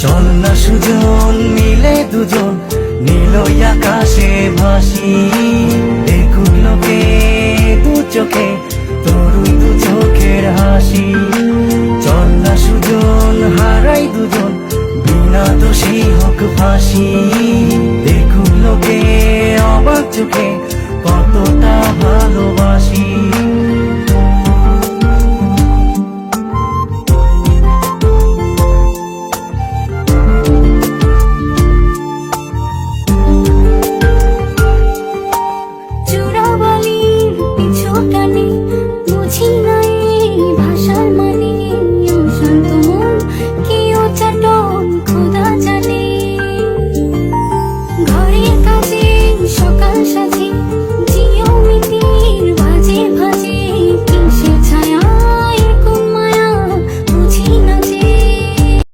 চল না সুজন মিলে দুজন নীলই আকাশে ভাসি, দেখুক লোকে দু চোখে তরুণ দু চোখের হাসি। চল না সুজন হারাই দুজন বিনা দোষী হোক ফাঁসি, দেখুক লোকে অবাক চোখে কতটা ভালোবাসি।